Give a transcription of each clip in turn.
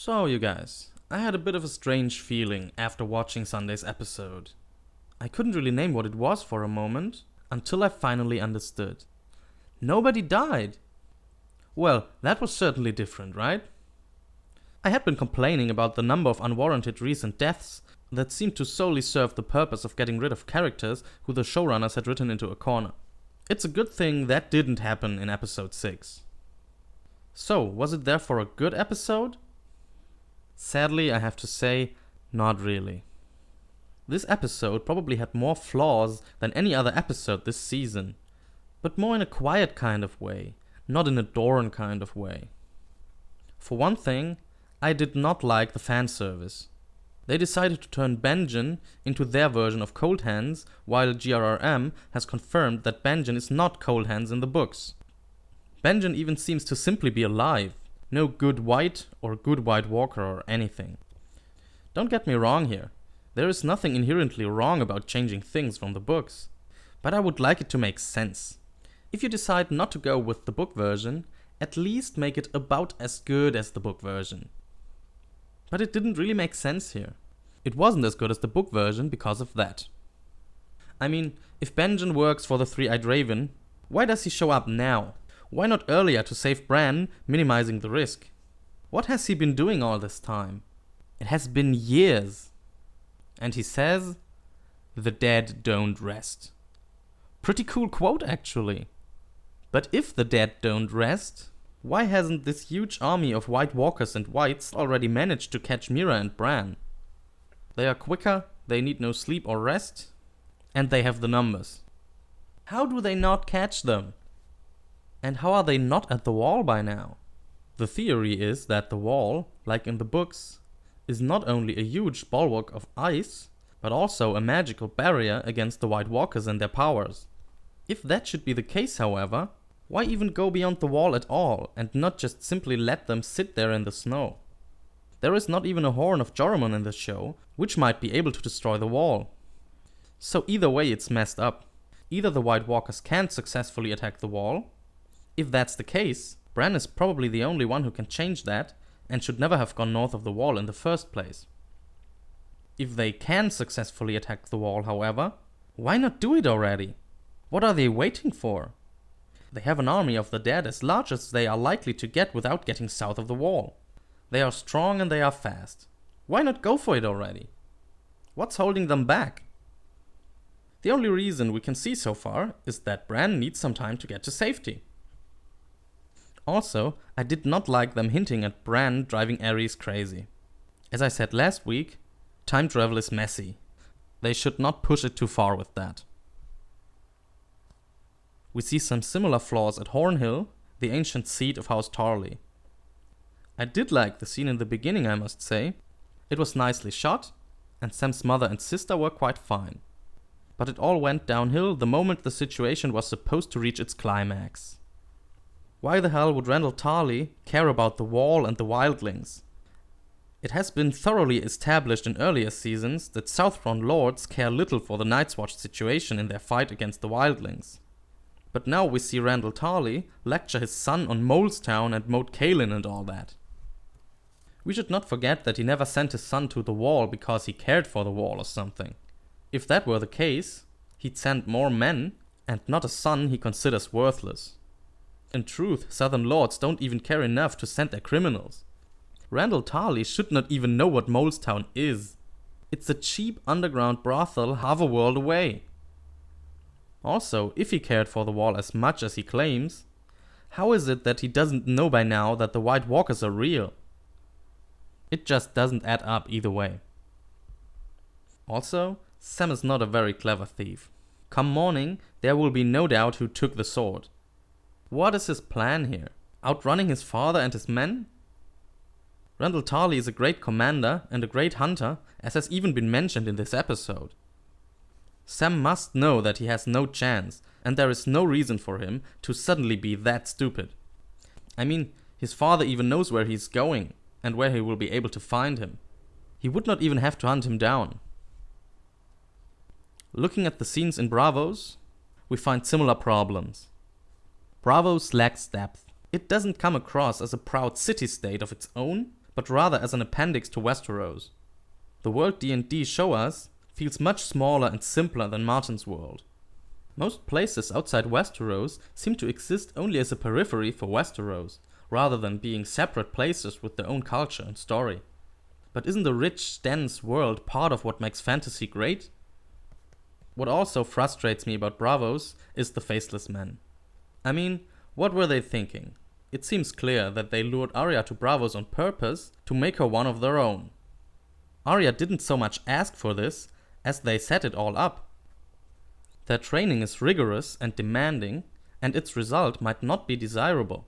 So, you guys, I had a bit of a strange feeling after watching Sunday's episode. I couldn't really name what it was for a moment, until I finally understood. Nobody died! Well, that was certainly different, right? I had been complaining about the number of unwarranted recent deaths that seemed to solely serve the purpose of getting rid of characters who the showrunners had written into a corner. It's a good thing that didn't happen in episode 6. So, was it therefore a good episode? Sadly, I have to say, not really. This episode probably had more flaws than any other episode this season, but more in a quiet kind of way, not in a Doran kind of way. For one thing, I did not like the fan service. They decided to turn Benjen into their version of Cold Hands, while GRRM has confirmed that Benjen is not Cold Hands in the books. Benjen even seems to simply be alive. No good white or good white walker or anything. Don't get me wrong here. There is nothing inherently wrong about changing things from the books. But I would like it to make sense. If you decide not to go with the book version, at least make it about as good as the book version. But it didn't really make sense here. It wasn't as good as the book version because of that. I mean, if Benjen works for the Three-Eyed Raven, why does he show up now? Why not earlier to save Bran, minimizing the risk? What has he been doing all this time? It has been years. And he says, "The dead don't rest." Pretty cool quote, actually. But if the dead don't rest, why hasn't this huge army of White Walkers and Whites already managed to catch Mira and Bran? They are quicker, they need no sleep or rest, and they have the numbers. How do they not catch them? And how are they not at the wall by now? The theory is that the wall, like in the books, is not only a huge bulwark of ice, but also a magical barrier against the White Walkers and their powers. If that should be the case, however, why even go beyond the wall at all, and not just simply let them sit there in the snow? There is not even a Horn of Joramun in the show, which might be able to destroy the wall. So either way it's messed up. Either the White Walkers can't successfully attack the wall. If that's the case, Bran is probably the only one who can change that, and should never have gone north of the wall in the first place. If they can successfully attack the wall, however, why not do it already? What are they waiting for? They have an army of the dead as large as they are likely to get without getting south of the wall. They are strong and they are fast. Why not go for it already? What's holding them back? The only reason we can see so far is that Bran needs some time to get to safety. Also, I did not like them hinting at Bran driving Aerys crazy. As I said last week, time travel is messy. They should not push it too far with that. We see some similar flaws at Hornhill, the ancient seat of House Tarly. I did like the scene in the beginning, I must say. It was nicely shot, and Sam's mother and sister were quite fine. But it all went downhill the moment the situation was supposed to reach its climax. Why the hell would Randyll Tarly care about the wall and the wildlings? It has been thoroughly established in earlier seasons that Southfront lords care little for the Night's Watch situation in their fight against the wildlings. But now we see Randyll Tarly lecture his son on Molestown and Moat Cailin and all that. We should not forget that he never sent his son to the wall because he cared for the wall or something. If that were the case, he'd send more men, and not a son he considers worthless. In truth, Southern Lords don't even care enough to send their criminals. Randyll Tarly should not even know what Molestown is. It's a cheap underground brothel half a world away. Also, if he cared for the wall as much as he claims, how is it that he doesn't know by now that the White Walkers are real? It just doesn't add up either way. Also, Sam is not a very clever thief. Come morning, there will be no doubt who took the sword. What is his plan here? Outrunning his father and his men? Randyll Tarly is a great commander and a great hunter, as has even been mentioned in this episode. Sam must know that he has no chance, and there is no reason for him to suddenly be that stupid. I mean, his father even knows where he's going, and where he will be able to find him. He would not even have to hunt him down. Looking at the scenes in Braavos, we find similar problems. Braavos lacks depth. It doesn't come across as a proud city-state of its own, but rather as an appendix to Westeros. The world D&D show us feels much smaller and simpler than Martin's world. Most places outside Westeros seem to exist only as a periphery for Westeros, rather than being separate places with their own culture and story. But isn't the rich, dense world part of what makes fantasy great? What also frustrates me about Braavos is the Faceless Men. I mean, what were they thinking? It seems clear that they lured Arya to Braavos on purpose to make her one of their own. Arya didn't so much ask for this as they set it all up. Their training is rigorous and demanding, and its result might not be desirable.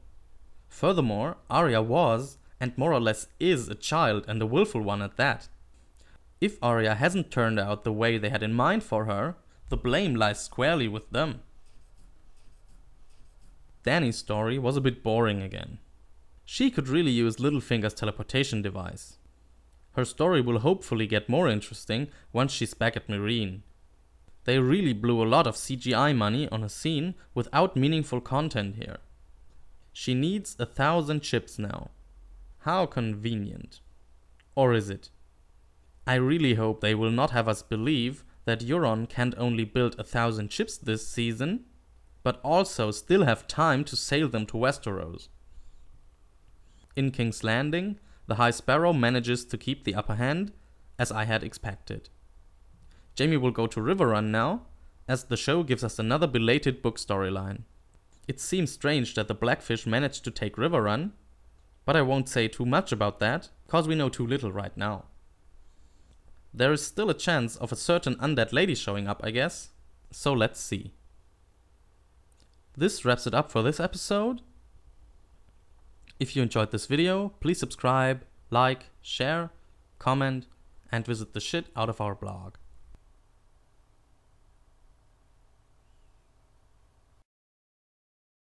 Furthermore, Arya was, and more or less is, a child, and a willful one at that. If Arya hasn't turned out the way they had in mind for her, the blame lies squarely with them. Dany's story was a bit boring again. She could really use Littlefinger's teleportation device. Her story will hopefully get more interesting once she's back at Meereen. They really blew a lot of CGI money on a scene without meaningful content here. She needs 1,000 chips now. How convenient. Or is it? I really hope they will not have us believe that Euron can't only build 1,000 chips this season, but also still have time to sail them to Westeros. In King's Landing, the High Sparrow manages to keep the upper hand, as I had expected. Jaime will go to Riverrun now, as the show gives us another belated book storyline. It seems strange that the Blackfish managed to take Riverrun, but I won't say too much about that, cause we know too little right now. There is still a chance of a certain undead lady showing up, I guess, so let's see. This wraps it up for this episode. If you enjoyed this video, please subscribe, like, share, comment, and visit the shit out of our blog.